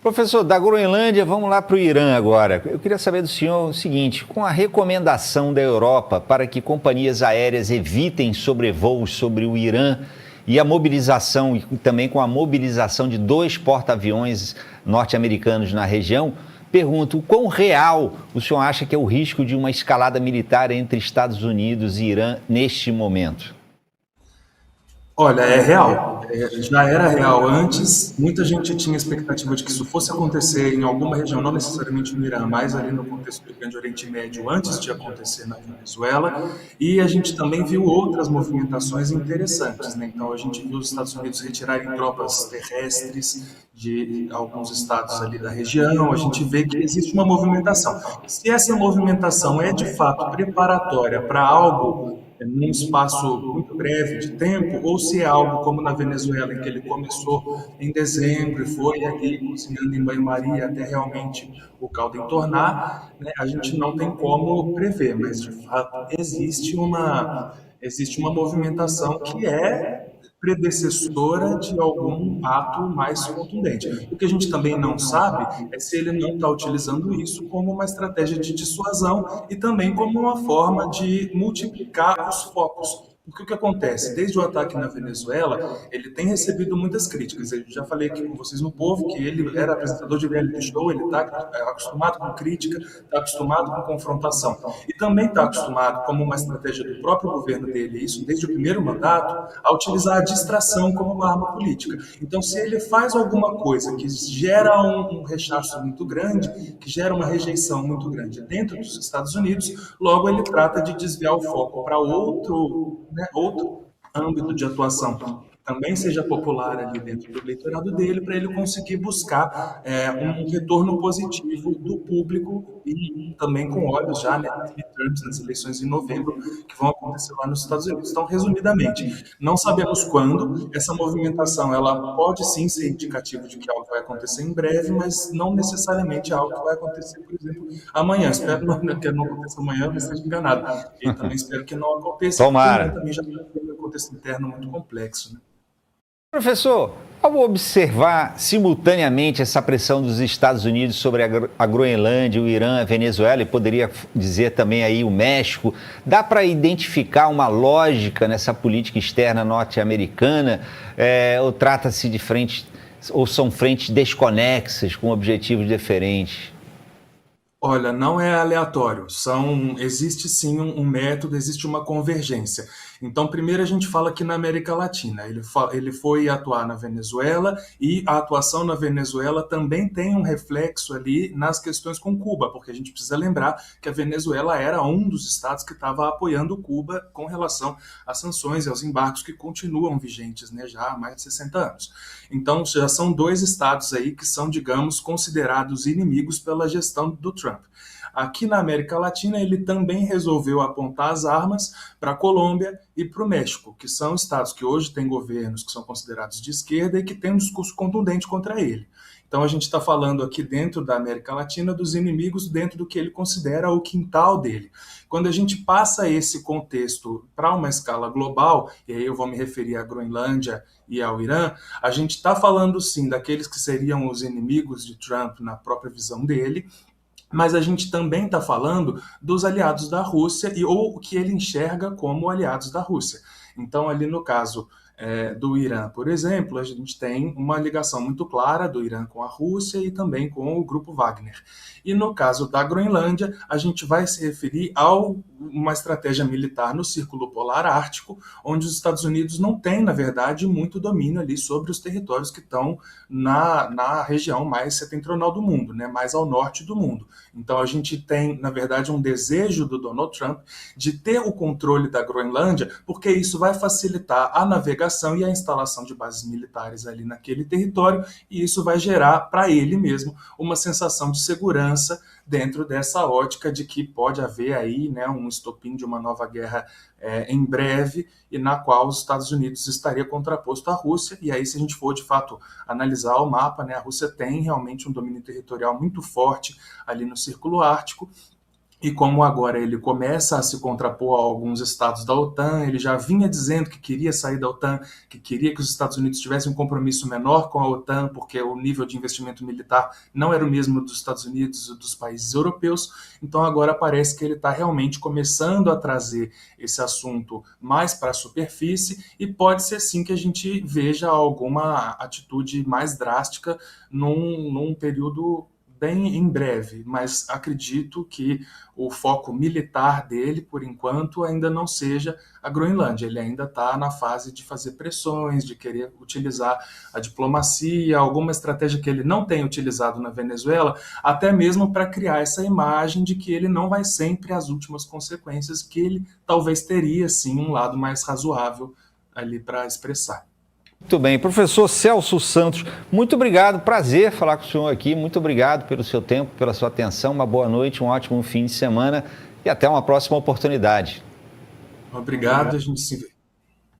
Professor, da Groenlândia, vamos lá para o Irã agora. Eu queria saber do senhor o seguinte: com a recomendação da Europa para que companhias aéreas evitem sobrevoos sobre o Irã e a mobilização, e também com a mobilização de 2 porta-aviões norte-americanos na região, pergunto, o quão real o senhor acha que é o risco de uma escalada militar entre Estados Unidos e Irã neste momento? Olha, é real. Já era real antes. Muita gente tinha expectativa de que isso fosse acontecer em alguma região, não necessariamente no Irã, mas ali no contexto do Grande Oriente Médio, antes de acontecer na Venezuela. E a gente também viu outras movimentações interessantes, né? Então, a gente viu os Estados Unidos retirarem tropas terrestres de alguns estados ali da região. A gente vê que existe uma movimentação. Se essa movimentação é de fato preparatória para algo num espaço muito breve de tempo, ou se é algo como na Venezuela, em que ele começou em dezembro e foi ali cozinhando em banho-maria até realmente o caldo entornar, né, a gente não tem como prever, mas de fato existe uma movimentação que é predecessora de algum ato mais contundente. O que a gente também não sabe é se ele não está utilizando isso como uma estratégia de dissuasão e também como uma forma de multiplicar os focos. Porque o que acontece? Desde o ataque na Venezuela, ele tem recebido muitas críticas. Eu já falei aqui com vocês no Povo que ele era apresentador de reality show, ele está acostumado com crítica, está acostumado com confrontação. E também está acostumado, como uma estratégia do próprio governo dele, isso desde o primeiro mandato, a utilizar a distração como uma arma política. Então, se ele faz alguma coisa que gera um rechaço muito grande, que gera uma rejeição muito grande dentro dos Estados Unidos, logo ele trata de desviar o foco para outro âmbito de atuação que também seja popular ali dentro do eleitorado dele, para ele conseguir buscar um retorno positivo do público e também com olhos já, né, nas eleições em novembro que vão acontecer lá nos Estados Unidos. Então, resumidamente, não sabemos quando. Essa movimentação ela pode sim ser indicativa de que algo vai acontecer em breve, mas não necessariamente algo que vai acontecer, por exemplo, amanhã. Espero que não aconteça amanhã, mas esteja enganado. E também espero que não aconteça, porque o Irã Tomara. também já tem um contexto interno muito complexo, né? Professor, ao observar simultaneamente essa pressão dos Estados Unidos sobre a Groenlândia, o Irã, a Venezuela e poderia dizer também aí o México, dá para identificar uma lógica nessa política externa norte-americana? Ou trata-se de frentes, ou são frentes desconexas com objetivos diferentes? Olha, não é aleatório. Existe sim um método, existe uma convergência. Então, primeiro a gente fala aqui na América Latina. Ele foi atuar na Venezuela e a atuação na Venezuela também tem um reflexo ali nas questões com Cuba, porque a gente precisa lembrar que a Venezuela era um dos estados que estava apoiando Cuba com relação às sanções e aos embargos que continuam vigentes, né, já há mais de 60 anos. Então, já são 2 estados aí que são, digamos, considerados inimigos pela gestão do Trump. Aqui na América Latina, ele também resolveu apontar as armas para a Colômbia e para o México, que são estados que hoje têm governos que são considerados de esquerda e que têm um discurso contundente contra ele. Então, a gente está falando aqui dentro da América Latina dos inimigos dentro do que ele considera o quintal dele. Quando a gente passa esse contexto para uma escala global, e aí eu vou me referir à Groenlândia e ao Irã, a gente está falando sim daqueles que seriam os inimigos de Trump na própria visão dele, mas a gente também está falando dos aliados da Rússia ou o que ele enxerga como aliados da Rússia. Então, ali no caso do Irã, por exemplo, a gente tem uma ligação muito clara do Irã com a Rússia e também com o grupo Wagner. E no caso da Groenlândia, a gente vai se referir a uma estratégia militar no Círculo Polar Ártico, onde os Estados Unidos não têm, na verdade, muito domínio ali sobre os territórios que estão na região mais setentrional do mundo, né, mais ao norte do mundo. Então a gente tem, na verdade, um desejo do Donald Trump de ter o controle da Groenlândia, porque isso vai facilitar a navegação e a instalação de bases militares ali naquele território, e isso vai gerar para ele mesmo uma sensação de segurança dentro dessa ótica de que pode haver aí, né, um estopim de uma nova guerra em breve, e na qual os Estados Unidos estaria contraposto à Rússia. E aí, se a gente for de fato analisar o mapa, né, a Rússia tem realmente um domínio territorial muito forte ali no Círculo Ártico. E como agora ele começa a se contrapor a alguns estados da OTAN, ele já vinha dizendo que queria sair da OTAN, que queria que os Estados Unidos tivessem um compromisso menor com a OTAN, porque o nível de investimento militar não era o mesmo dos Estados Unidos e dos países europeus. Então agora parece que ele está realmente começando a trazer esse assunto mais para a superfície, e pode ser sim que a gente veja alguma atitude mais drástica num período bem em breve, mas acredito que o foco militar dele, por enquanto, ainda não seja a Groenlândia. Ele ainda está na fase de fazer pressões, de querer utilizar a diplomacia, alguma estratégia que ele não tem utilizado na Venezuela, até mesmo para criar essa imagem de que ele não vai sempre às últimas consequências, que ele talvez teria, sim, um lado mais razoável ali para expressar. Muito bem. Professor Celso Santos, muito obrigado. Prazer falar com o senhor aqui. Muito obrigado pelo seu tempo, pela sua atenção. Uma boa noite, um ótimo fim de semana e até uma próxima oportunidade. Obrigado, a gente se vê.